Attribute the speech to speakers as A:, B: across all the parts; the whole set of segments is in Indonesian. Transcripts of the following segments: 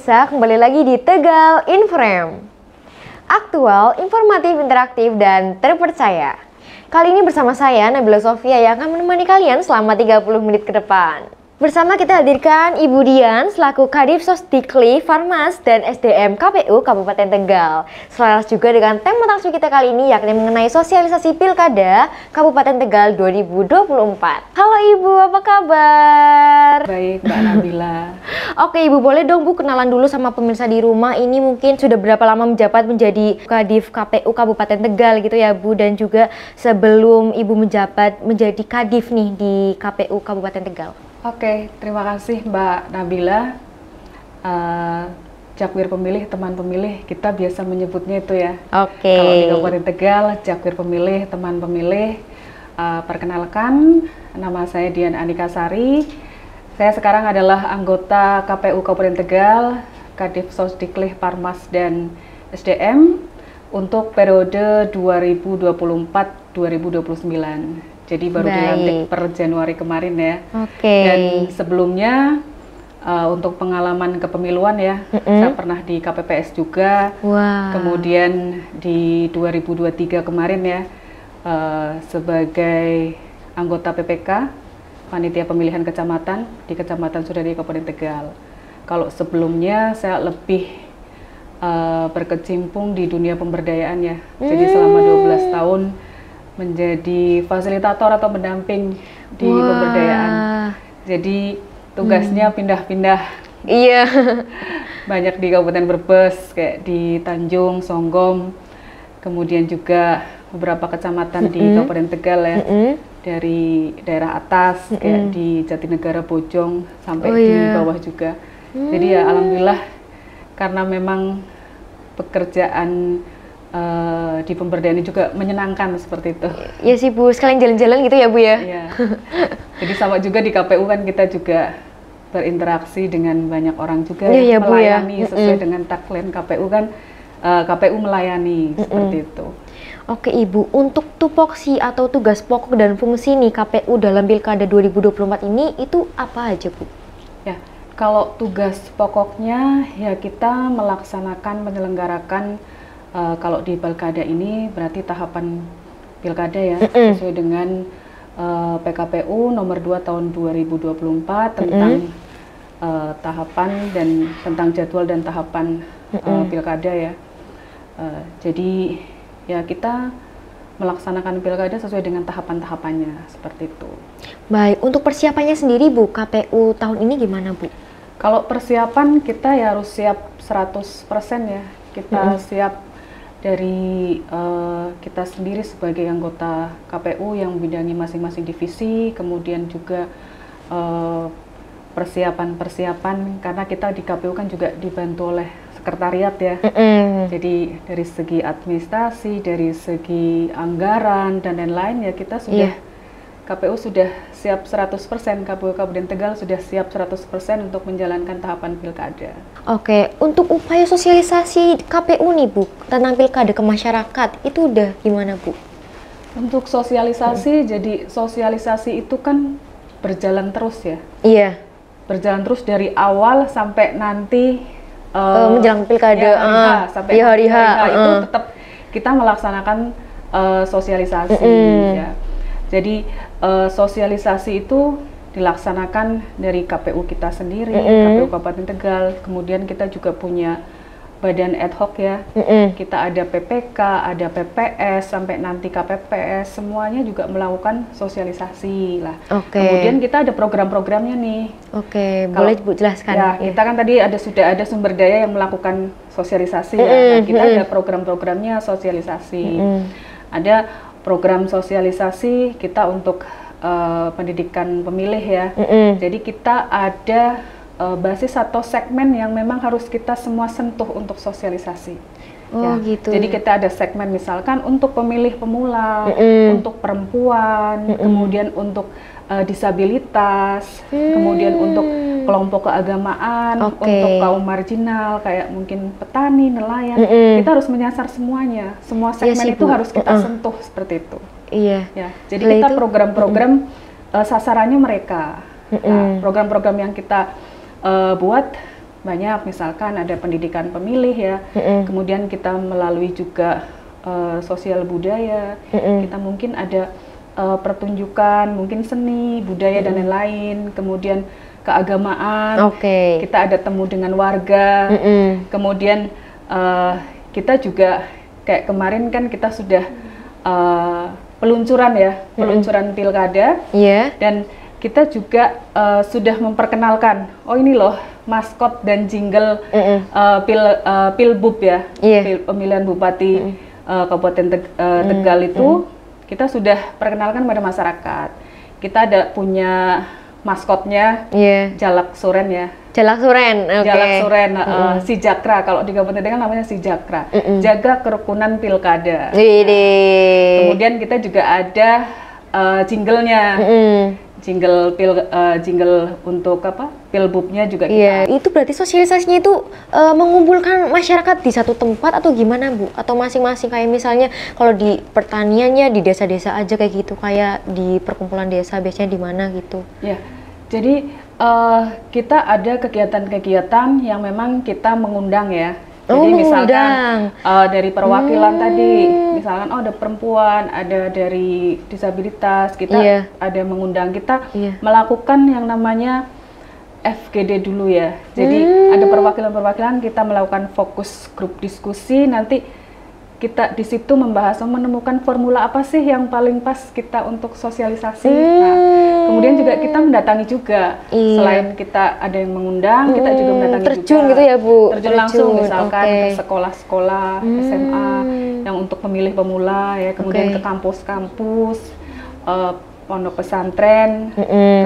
A: pemirsa, kembali lagi di Tegal Inframe. Aktual, informatif, interaktif, dan terpercaya. Kali ini bersama saya, Nabila Sofia, yang akan menemani kalian selama 30 menit ke depan. Bersama kita hadirkan Ibu Dian selaku Kadif Sosdikli, Farmas, dan SDM KPU Kabupaten Tegal. Selaras juga dengan tema talkshow kita kali ini, yakni mengenai sosialisasi Pilkada Kabupaten Tegal 2024. Halo Ibu, apa kabar?
B: Baik, Mbak Nabila.
A: Oke Ibu, boleh dong Bu kenalan dulu sama pemirsa di rumah. Ini mungkin sudah berapa lama menjabat menjadi Kadif KPU Kabupaten Tegal gitu ya Bu, dan juga sebelum Ibu menjabat menjadi Kadif nih di KPU Kabupaten Tegal.
B: Oke, terima kasih Mbak Nabila. Cakwir pemilih, teman pemilih, kita biasa menyebutnya itu ya.
A: Oke.
B: Kalau di Kabupaten Tegal, Cakwir pemilih, teman pemilih. Perkenalkan, nama saya Dian Anika Sari. Saya sekarang adalah anggota KPU Kabupaten Tegal, Kadif Sosdikli, Farmas, dan SDM untuk periode 2024-2029. Jadi baru dilantik per Januari kemarin ya.
A: Oke.
B: Dan sebelumnya untuk pengalaman kepemiluan ya, saya pernah di KPPS juga.
A: Wow.
B: Kemudian di 2023 kemarin ya, sebagai anggota PPK, Panitia Pemilihan Kecamatan di Kecamatan Sudadi Kabupaten Tegal. Kalau sebelumnya saya lebih berkecimpung di dunia pemberdayaan ya. Jadi selama 12 tahun menjadi fasilitator atau pendamping di pemberdayaan. Jadi tugasnya pindah-pindah.
A: Iya.
B: Banyak di Kabupaten Brebes, kayak di Tanjung, Songgom, kemudian juga beberapa kecamatan di Kabupaten Tegal ya. Dari daerah atas, kayak di Jatinegara, Bojong, sampai di bawah juga. Jadi ya alhamdulillah, karena memang pekerjaan di pemberdayaan ini juga menyenangkan seperti itu.
A: Iya sih Bu, sekalian jalan-jalan gitu ya Bu ya?
B: Iya. Jadi sama juga di KPU kan kita juga berinteraksi dengan banyak orang juga,
A: ya,
B: melayani sesuai dengan tagline KPU kan, KPU melayani seperti itu.
A: Oke Ibu, untuk tupoksi atau tugas pokok dan fungsi nih KPU dalam Pilkada 2024 ini itu apa aja Bu?
B: Ya, kalau tugas pokoknya ya kita melaksanakan, menyelenggarakan kalau di Pilkada ini berarti tahapan Pilkada ya, sesuai dengan PKPU nomor 2 tahun 2024 tentang tahapan dan tentang jadwal dan tahapan Pilkada ya. Jadi ya kita melaksanakan Pilkada sesuai dengan tahapan-tahapannya seperti itu.
A: Baik, untuk persiapannya sendiri Bu, KPU tahun ini gimana Bu?
B: Kalau persiapan kita ya harus siap 100% ya. Kita siap dari kita sendiri sebagai anggota KPU yang membidangi masing-masing divisi, kemudian juga persiapan-persiapan, karena kita di KPU kan juga dibantu oleh sekretariat ya. Jadi dari segi administrasi, dari segi anggaran dan lain-lain ya kita sudah KPU sudah siap 100%, KPU Kabupaten Tegal sudah siap 100% untuk menjalankan tahapan Pilkada.
A: Oke, untuk upaya sosialisasi KPU nih Bu, tentang Pilkada ke masyarakat, itu udah gimana Bu?
B: Untuk sosialisasi, jadi sosialisasi itu kan berjalan terus ya?
A: Iya.
B: Berjalan terus dari awal sampai nanti
A: menjelang Pilkada,
B: sampai hari H itu tetap kita melaksanakan sosialisasi ya. Jadi sosialisasi itu dilaksanakan dari KPU kita sendiri, KPU Kabupaten Tegal. Kemudian kita juga punya badan ad hoc ya. Kita ada PPK, ada PPS, sampai nanti KPPS, semuanya juga melakukan sosialisasi lah. Kemudian kita ada program-programnya nih.
A: Boleh Bu jelaskan?
B: Ya, kita kan tadi sudah ada sumber daya yang melakukan sosialisasi ya. Nah, kita ada program-programnya sosialisasi. Ada program sosialisasi kita untuk pendidikan pemilih ya. Jadi kita ada basis atau segmen yang memang harus kita semua sentuh untuk sosialisasi.
A: Gitu.
B: Jadi kita ada segmen misalkan untuk pemilih pemula, untuk perempuan, kemudian untuk disabilitas, kemudian untuk kelompok keagamaan, untuk kaum marginal kayak mungkin petani, nelayan. Kita harus menyasar semuanya. Semua segmen itu harus kita sentuh seperti itu.
A: Iya.
B: Ya, jadi kita program-program sasarannya mereka. Nah, program-program yang kita buat banyak, misalkan ada pendidikan pemilih ya, kemudian kita melalui juga sosial budaya, kita mungkin ada pertunjukan, mungkin seni, budaya dan lain-lain, kemudian keagamaan, kita ada temu dengan warga, kemudian kita juga kayak kemarin kan kita sudah peluncuran ya, peluncuran pilkada, dan kita juga sudah memperkenalkan, oh ini loh maskot dan jingle Pilbub ya, pemilihan Bupati Kabupaten Tegal itu kita sudah perkenalkan pada masyarakat. Kita ada punya maskotnya, Jalak Suren ya.
A: Jalak Suren,
B: Jalak Suren, si Jakra, kalau di Kabupaten Tegal namanya si Jakra, jaga kerukunan pilkada. Kemudian kita juga ada jinglenya, jingle untuk apa? Pilbubnya juga kita.
A: Itu berarti sosialisasinya itu mengumpulkan masyarakat di satu tempat atau gimana Bu? Atau masing-masing kayak misalnya kalau di pertaniannya di desa-desa aja kayak gitu, kayak di perkumpulan desa biasanya di mana gitu?
B: Ya, jadi kita ada kegiatan-kegiatan yang memang kita mengundang ya. Jadi misalkan dari perwakilan tadi, misalkan ada perempuan, ada dari disabilitas, kita ada mengundang, kita melakukan yang namanya FGD dulu ya. Jadi ada perwakilan-perwakilan, kita melakukan fokus grup diskusi, nanti kita di situ membahas, menemukan formula apa sih yang paling pas kita untuk sosialisasi. Nah, kemudian juga kita mendatangi juga, selain kita ada yang mengundang, kita juga mendatangi
A: terjun
B: juga.
A: Gitu ya Bu?
B: Terjun langsung misalkan ke sekolah-sekolah, SMA yang untuk pemilih pemula ya, kemudian ke kampus-kampus, pondok pesantren,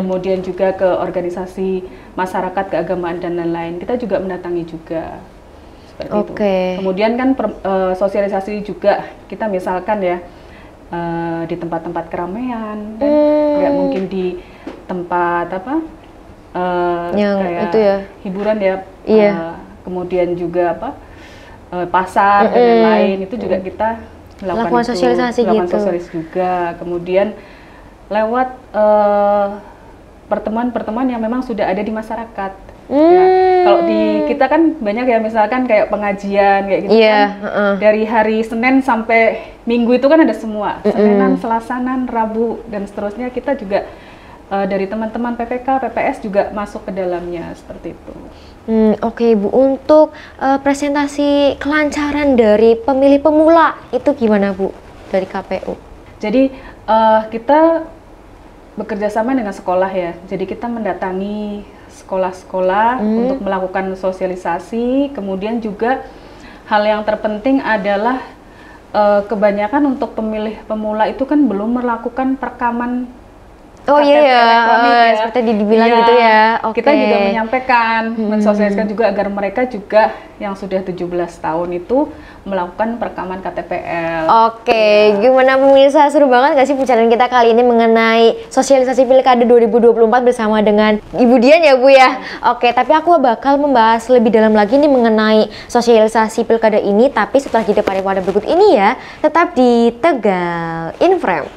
B: kemudian juga ke organisasi masyarakat keagamaan dan lain-lain. Kita juga mendatangi juga. Itu. Kemudian kan sosialisasi juga kita misalkan ya di tempat-tempat keramaian, kayak mungkin di tempat apa
A: yang
B: kayak
A: itu ya
B: hiburan ya, kemudian juga apa pasar dan lain-lain, itu juga kita melakukan
A: sosialisasi
B: sosialisasi juga. Kemudian lewat pertemuan-pertemuan yang memang sudah ada di masyarakat. Ya, kalau di kita kan banyak ya, misalkan kayak pengajian kayak gitu kan, dari hari Senin sampai Minggu itu kan ada semua, Seninan, Selasanan, Rabu dan seterusnya. Kita juga dari teman-teman PPK, PPS juga masuk ke dalamnya seperti itu.
A: Oke Bu, untuk presentasi kelancaran dari pemilih pemula itu gimana Bu dari KPU?
B: Jadi kita bekerja sama dengan sekolah ya, jadi kita mendatangi sekolah-sekolah untuk melakukan sosialisasi. Kemudian juga hal yang terpenting adalah kebanyakan untuk pemilih pemula itu kan belum melakukan perekaman elektronik ya,
A: seperti dibilang gitu ya.
B: Kita juga menyampaikan, mensosialisasikan juga agar mereka juga yang sudah 17 tahun itu melakukan perekaman KTPL.
A: Gimana pemirsa, seru banget gak sih pembicaraan kita kali ini mengenai sosialisasi Pilkada 2024 bersama dengan Ibu Dian ya Bu ya. Tapi aku bakal membahas lebih dalam lagi nih mengenai sosialisasi Pilkada ini, tapi setelah jeda pariwara berikut ini ya. Tetap di Tegal in Frame.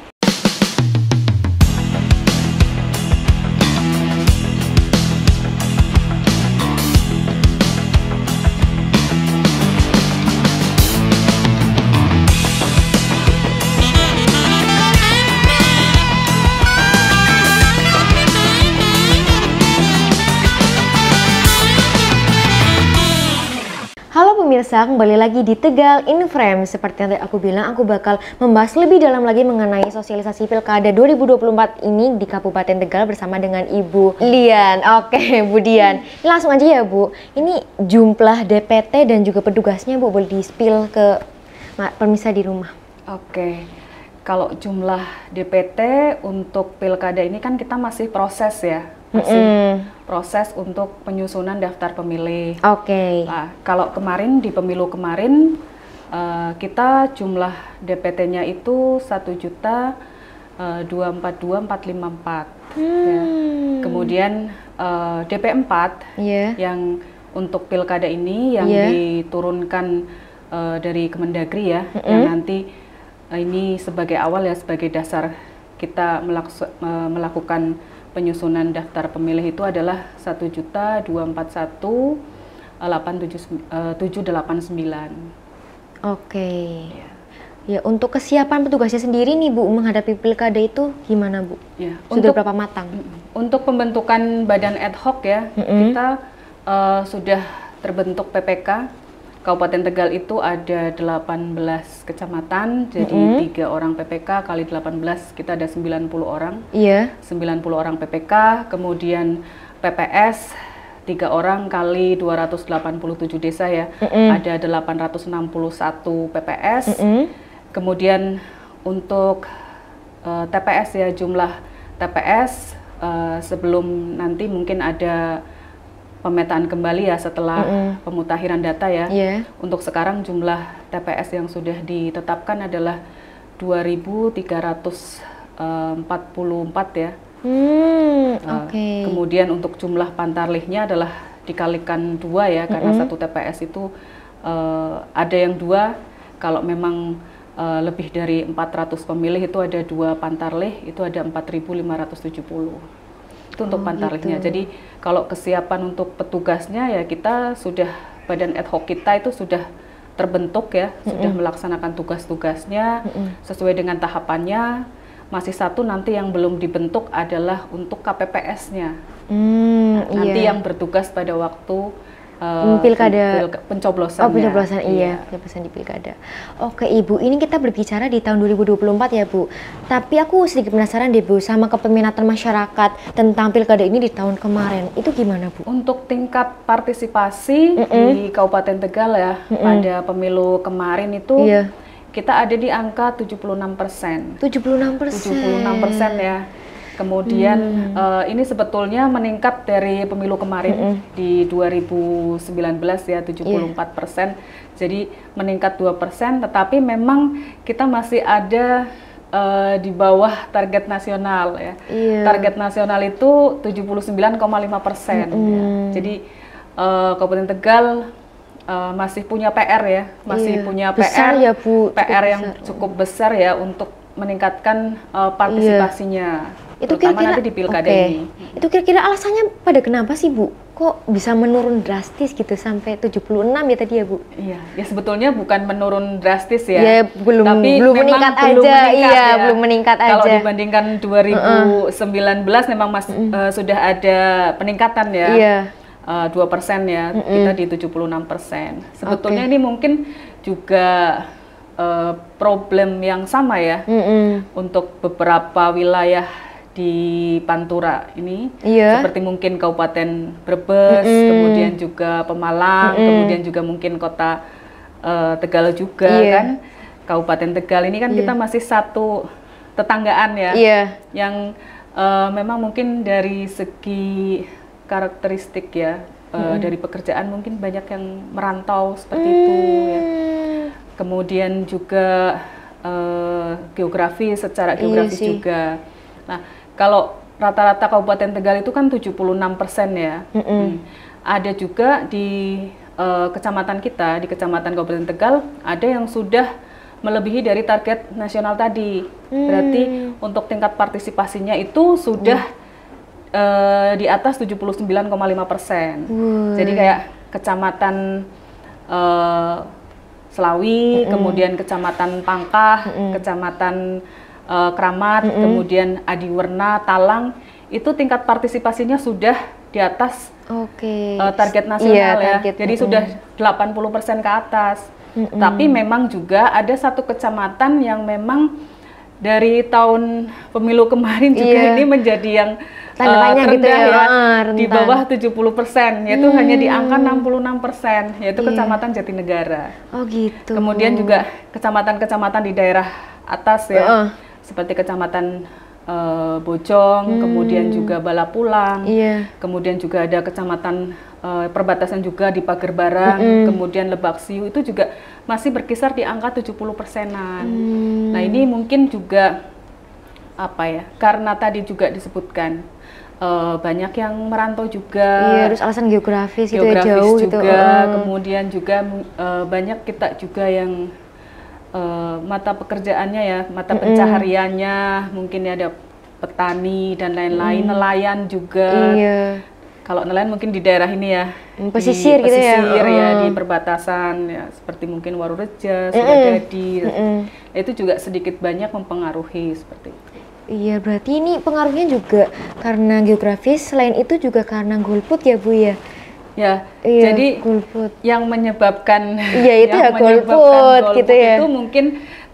A: Halo pemirsa, kembali lagi di Tegal in Frame. Seperti yang tadi aku bilang, aku bakal membahas lebih dalam lagi mengenai sosialisasi Pilkada 2024 ini di Kabupaten Tegal bersama dengan Ibu Dian. Bu Dian, ini langsung aja ya Bu. Ini jumlah DPT dan juga petugasnya Bu, boleh di-spill ke pemirsa di rumah.
B: Kalau jumlah DPT untuk Pilkada ini kan kita masih proses ya. Proses untuk penyusunan daftar pemilih. Nah, kalau kemarin di pemilu kemarin kita jumlah DPT-nya itu 1.242.454. Ya. Kemudian DP4 yang untuk Pilkada ini yang diturunkan dari Kemendagri ya, yang nanti ini sebagai awal ya, sebagai dasar kita melakukan penyusunan daftar pemilih itu adalah 1.241.454. 789.
A: Oke. Ya, untuk kesiapan petugasnya sendiri nih Bu menghadapi pilkada itu gimana Bu?
B: Ya,
A: Sudah berapa matang?
B: Untuk pembentukan badan ad hoc ya, kita sudah terbentuk PPK. Kabupaten Tegal itu ada 18 kecamatan, jadi 3 orang PPK kali 18 kita ada 90 orang.
A: Iya.
B: 90 orang PPK, kemudian PPS 3 orang kali 287 desa ya, ada 861 PPS. Kemudian untuk TPS ya, jumlah TPS sebelum nanti mungkin ada pemetaan kembali ya setelah pemutakhiran data ya. Untuk sekarang jumlah TPS yang sudah ditetapkan adalah 2.344 ya. Kemudian untuk jumlah pantarlihnya adalah dikalikan 2 ya, karena satu TPS itu ada yang 2, kalau memang lebih dari 400 pemilih itu ada 2 pantarlih, itu ada 4.570. Itu untuk pantarlihnya.
A: Gitu.
B: Jadi kalau kesiapan untuk petugasnya ya kita sudah, badan ad hoc kita itu sudah terbentuk ya, sudah melaksanakan tugas-tugasnya sesuai dengan tahapannya. Masih satu nanti yang belum dibentuk adalah untuk KPPS-nya. Nanti yang bertugas pada waktu
A: pilkada,
B: pencoblosan.
A: Pencoblosan iya, pencoblosan di pilkada. Oke Ibu, ini kita berbicara di tahun 2024 ya Bu. Tapi aku sedikit penasaran deh Bu, sama kepeminatan masyarakat tentang pilkada ini di tahun kemarin. Itu gimana Bu?
B: Untuk tingkat partisipasi di Kabupaten Tegal ya, pada pemilu kemarin itu kita ada di angka 76%. 76% ya. Kemudian ini sebetulnya meningkat dari pemilu kemarin di 2019 ya, 74%. Jadi meningkat 2%, tetapi memang kita masih ada di bawah target nasional ya. Target nasional itu 79,5%. Ya. Jadi Kabupaten Tegal masih punya PR ya, masih punya
A: besar
B: PR,
A: ya, Bu.
B: PR yang cukup besar ya untuk meningkatkan partisipasinya.
A: Itu
B: kira-kira nanti di pilkada ini.
A: Itu kira-kira alasannya pada kenapa sih Bu? Kok bisa menurun drastis gitu sampai 76 ya tadi ya Bu?
B: Iya, ya sebetulnya bukan menurun drastis ya.
A: Ya belum meningkat aja. Belum meningkat aja.
B: Kalau dibandingkan 2019 memang sudah ada peningkatan ya. 2% ya, kita di 76%. Sebetulnya ini mungkin juga problem yang sama ya untuk beberapa wilayah di Pantura ini, seperti mungkin Kabupaten Brebes, kemudian juga Pemalang, kemudian juga mungkin Kota Tegal juga kan. Kabupaten Tegal ini kan kita masih satu tetanggaan ya, yang memang mungkin dari segi karakteristik ya, dari pekerjaan mungkin banyak yang merantau seperti itu ya. Kemudian juga geografi, secara geografis juga. Nah, kalau rata-rata Kabupaten Tegal itu kan 76% ya. Ada juga di kecamatan kita, di Kecamatan Kabupaten Tegal, ada yang sudah melebihi dari target nasional tadi. Berarti untuk tingkat partisipasinya itu sudah di atas 79,5%. Jadi kayak Kecamatan Selawi, kemudian Kecamatan Pangkah, Kecamatan Kramat, kemudian Adiwerna, Talang, itu tingkat partisipasinya sudah di atas target nasional ya. Jadi sudah 80% ke atas. Tapi memang juga ada satu kecamatan yang memang dari tahun pemilu kemarin juga ini menjadi yang rendah gitu ya, di bawah 70%, yaitu hanya di angka 66%, yaitu Kecamatan Jatinegara.
A: Gitu.
B: Kemudian juga kecamatan-kecamatan di daerah atas ya, seperti Kecamatan Bojong, kemudian juga Balapulang, kemudian juga ada kecamatan perbatasan juga di Pagerbarang, kemudian Lebak Siu, itu juga masih berkisar di angka 70%-an. Nah ini mungkin juga apa ya, karena tadi juga disebutkan banyak yang merantau juga,
A: terus alasan geografis gitu
B: ya,
A: jauh
B: juga,
A: gitu.
B: Kemudian juga banyak kita juga yang mata pekerjaannya ya, mata pencahariannya mungkin ada petani dan lain-lain, nelayan juga. Kalau nelayan mungkin di daerah ini ya,
A: pesisir
B: di
A: gitu ya,
B: pesisir ya, di perbatasan ya, seperti mungkin Warureja, Sukadadi, itu juga sedikit banyak mempengaruhi seperti itu.
A: Iya, berarti ini pengaruhnya juga karena geografis, selain itu juga karena golput ya Bu ya?
B: Ya,
A: Iya,
B: jadi
A: golput.
B: yang menyebabkan
A: itu ya golput gitu ya.
B: itu mungkin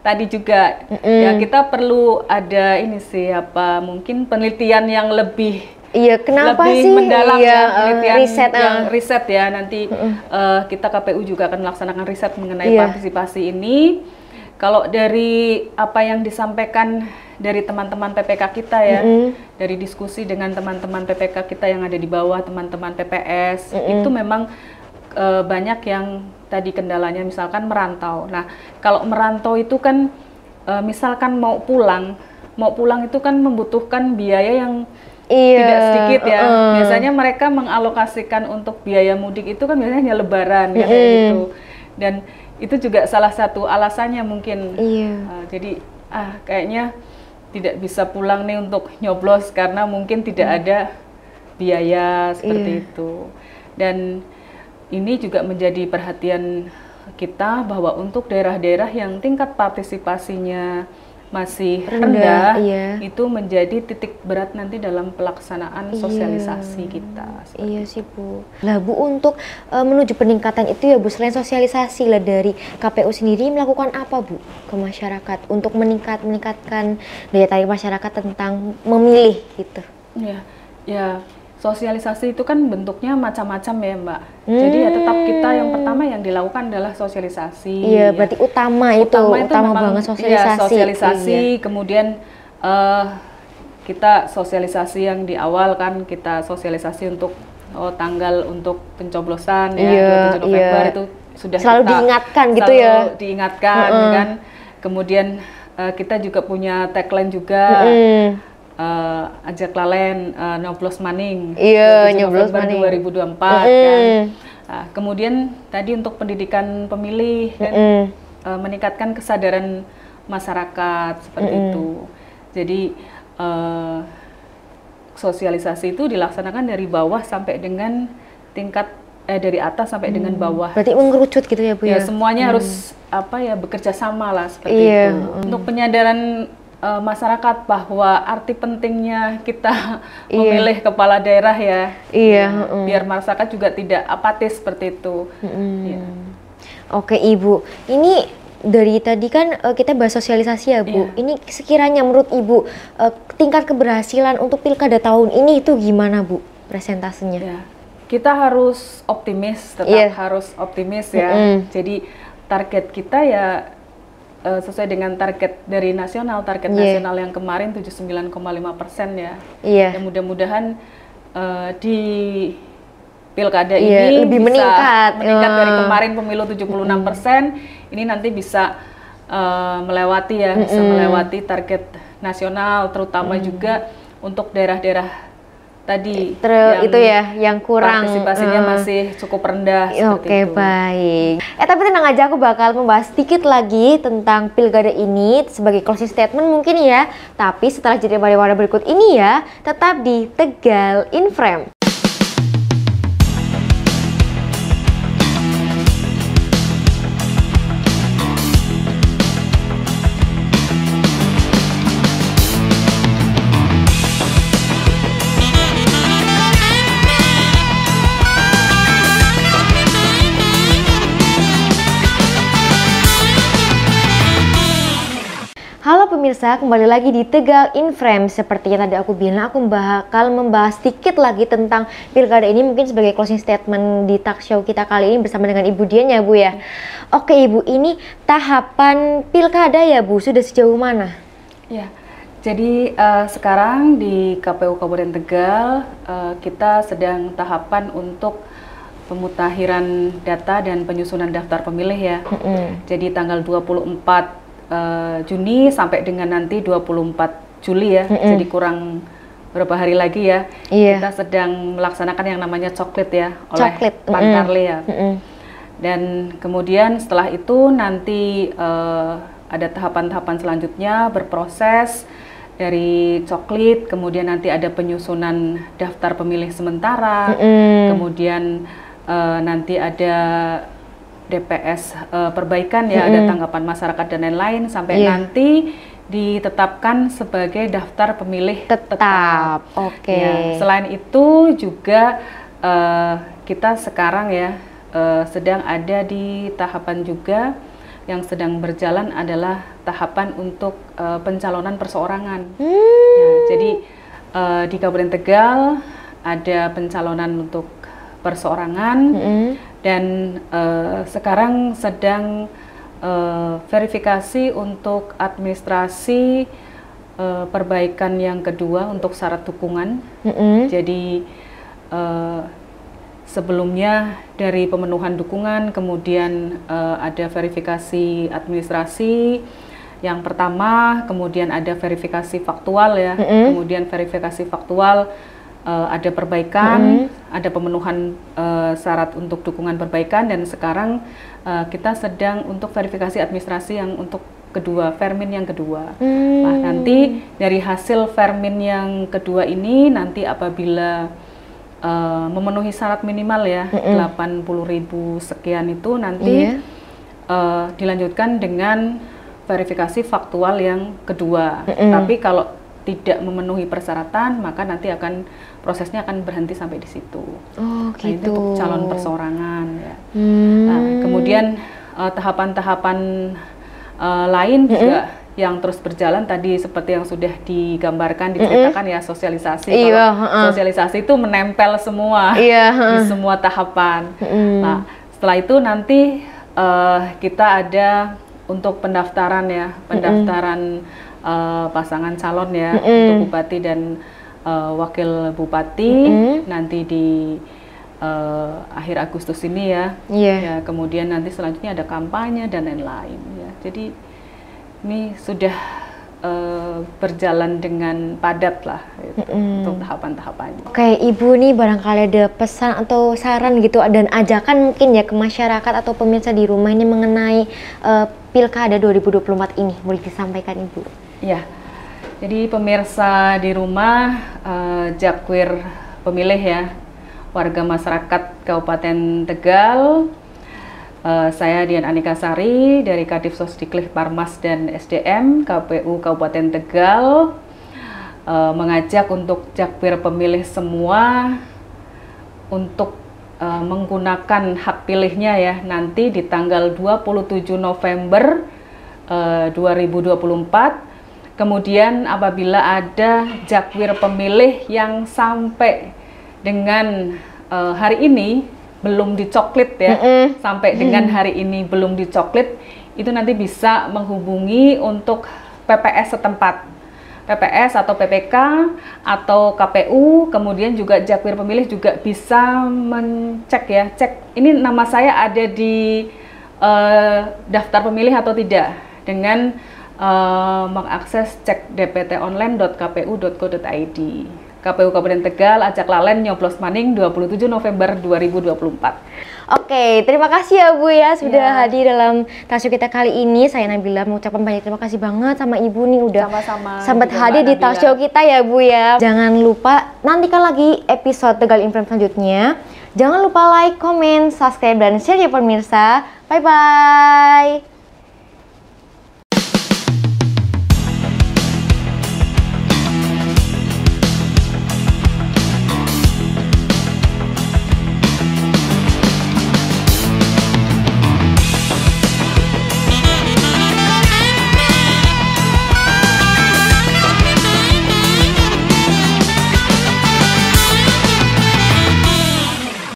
B: tadi juga ya kita perlu ada ini sih apa mungkin penelitian yang lebih
A: Iya, kenapa
B: lebih
A: sih?
B: mendalam
A: Iya,
B: ya penelitian yang
A: riset
B: ya nanti kita KPU juga akan melaksanakan riset mengenai
A: Iya.
B: partisipasi ini. Kalau dari apa yang disampaikan dari teman-teman PPK kita ya, dari diskusi dengan teman-teman PPK kita yang ada di bawah, teman-teman PPS, itu memang banyak yang tadi kendalanya misalkan merantau. Nah, kalau merantau itu kan misalkan mau pulang itu kan membutuhkan biaya yang tidak sedikit ya. Biasanya mereka mengalokasikan untuk biaya mudik itu kan biasanya hanya lebaran ya kayak gitu. Dan itu juga salah satu alasannya mungkin. Jadi kayaknya tidak bisa pulang nih untuk nyoblos karena mungkin tidak ada biaya seperti itu. Dan ini juga menjadi perhatian kita bahwa untuk daerah-daerah yang tingkat partisipasinya masih rendah itu menjadi titik berat nanti dalam pelaksanaan sosialisasi kita.
A: Iya sih Bu. Lah Bu, untuk menuju peningkatan itu ya Bu, selain sosialisasi lah dari KPU sendiri melakukan apa Bu ke masyarakat untuk meningkatkan daya tarik masyarakat tentang memilih gitu?
B: Ya sosialisasi itu kan bentuknya macam-macam ya Mbak. Jadi ya tetap kita yang pertama yang dilakukan adalah sosialisasi.
A: Iya, berarti utama banget sosialisasi.
B: Ya, sosialisasi, kemudian kita sosialisasi yang di awal kan kita sosialisasi untuk tanggal untuk pencoblosan ya 27 November itu sudah
A: selalu diingatkan gitu ya.
B: Selalu diingatkan kan. Kemudian kita juga punya tagline juga. Ajak lalen nyoblos maning,
A: nyoblos maning
B: 2024 kan. Nah, kemudian tadi untuk pendidikan pemilih kan, meningkatkan kesadaran masyarakat seperti itu. Jadi sosialisasi itu dilaksanakan dari bawah sampai dengan tingkat dari atas sampai dengan bawah.
A: Berarti mengerucut gitu ya Bu ya?
B: Semuanya harus bekerja sama lah seperti itu. Untuk penyadaran masyarakat bahwa arti pentingnya kita memilih kepala daerah ya, biar masyarakat juga tidak apatis seperti itu.
A: Oke Ibu, ini dari tadi kan kita bahas sosialisasi ya Bu. Ini sekiranya menurut Ibu tingkat keberhasilan untuk pilkada tahun ini itu gimana Bu presentasenya?
B: Kita harus optimis, tetap harus optimis ya. Jadi target kita ya sesuai dengan target dari nasional, nasional yang kemarin 79,5% ya. Ya mudah-mudahan di pilkada ini
A: lebih
B: bisa
A: meningkat
B: dari kemarin pemilu 76%, ini nanti bisa melewati ya, bisa melewati target nasional, terutama juga untuk daerah-daerah tadi
A: yang kurang
B: partisipasinya masih cukup rendah.
A: Oke, baik. Tapi tenang aja, aku bakal membahas sedikit lagi tentang pilkada ini sebagai closing statement mungkin ya. Tapi setelah jeda pariwara berikut ini ya, tetap di Tegal in Frame. Halo pemirsa, kembali lagi di Tegal in Frame. Seperti yang tadi aku bilang, aku bakal membahas sedikit lagi tentang pilkada ini mungkin sebagai closing statement di talk show kita kali ini bersama dengan Ibu Dian ya Bu ya. Oke Ibu, ini tahapan pilkada ya Bu, sudah sejauh mana?
B: Ya, jadi sekarang di KPU Kabupaten Tegal kita sedang tahapan untuk pemutahiran data dan penyusunan daftar pemilih ya. Jadi tanggal 24 Juni sampai dengan nanti 24 Juli ya, jadi kurang beberapa hari lagi ya. Kita sedang melaksanakan yang namanya coklit ya, oleh Pantarli ya. Dan kemudian setelah itu nanti ada tahapan-tahapan selanjutnya berproses dari coklit, kemudian nanti ada penyusunan daftar pemilih sementara, kemudian nanti ada DPS perbaikan ya, ada tanggapan masyarakat dan lain-lain, sampai nanti ditetapkan sebagai daftar pemilih tetap.
A: Oke.
B: Ya, selain itu juga kita sekarang ya sedang ada di tahapan juga yang sedang berjalan adalah tahapan untuk pencalonan perseorangan. Ya, jadi di Kabupaten Tegal ada pencalonan untuk perseorangan dan sekarang sedang verifikasi untuk administrasi perbaikan yang kedua untuk syarat dukungan. Jadi sebelumnya dari pemenuhan dukungan, kemudian ada verifikasi administrasi yang pertama, kemudian ada verifikasi faktual ya, kemudian verifikasi faktual ada perbaikan, ada pemenuhan syarat untuk dukungan perbaikan, dan sekarang kita sedang untuk verifikasi administrasi yang untuk kedua, Vermin yang kedua. Nah, nanti dari hasil Vermin yang kedua ini, nanti apabila memenuhi syarat minimal ya 80.000 sekian itu nanti dilanjutkan dengan verifikasi faktual yang kedua. Tapi kalau tidak memenuhi persyaratan, maka nanti prosesnya akan berhenti sampai di situ.
A: Oh, gitu.
B: Nah, itu untuk calon perseorangan ya. Nah, kemudian tahapan-tahapan lain juga yang terus berjalan tadi seperti yang sudah digambarkan, diceritakan ya, sosialisasi. Kalau sosialisasi itu menempel semua di semua tahapan. Nah, setelah itu nanti kita ada untuk pendaftaran ya, pendaftaran pasangan calon ya, untuk bupati dan wakil bupati nanti di akhir Agustus ini ya. Ya, kemudian nanti selanjutnya ada kampanye dan lain-lain ya. Jadi ini sudah berjalan dengan padat lah untuk tahapan-tahapannya.
A: Oke, Ibu nih barangkali ada pesan atau saran gitu dan ajakan mungkin ya ke masyarakat atau pemirsa di rumah ini mengenai Pilkada 2024 ini, boleh disampaikan Ibu? Ya,
B: jadi pemirsa di rumah, Jakwir pemilih ya, warga masyarakat Kabupaten Tegal, saya Dian Anika Sari dari Kadif Sosdiklik Parmas dan SDM KPU Kabupaten Tegal mengajak untuk Jakwir pemilih semua untuk menggunakan hak pilihnya ya, nanti di tanggal 27 November 2024. Kemudian apabila ada Jakwir pemilih yang sampai dengan hari ini belum dicoklit ya, sampai dengan hari ini belum dicoklit, itu nanti bisa menghubungi untuk PPS setempat, PPS atau PPK atau KPU. Kemudian juga Jakwir pemilih juga bisa mencek ya, cek ini nama saya ada di daftar pemilih atau tidak, dengan mengakses cek dptonline.kpu.go.id. KPU Kabupaten Tegal ajak lalen nyoblos maning 27 November 2024.
A: Oke, terima kasih ya Bu ya sudah hadir dalam talkshow kita kali ini. Saya Nabila mengucapkan banyak terima kasih banget sama Ibu nih udah sempat hadir di talkshow kita ya Bu ya. Jangan lupa nantikan lagi episode Tegal Inform selanjutnya. Jangan lupa like, comment, subscribe, dan share ya pemirsa. Bye-bye.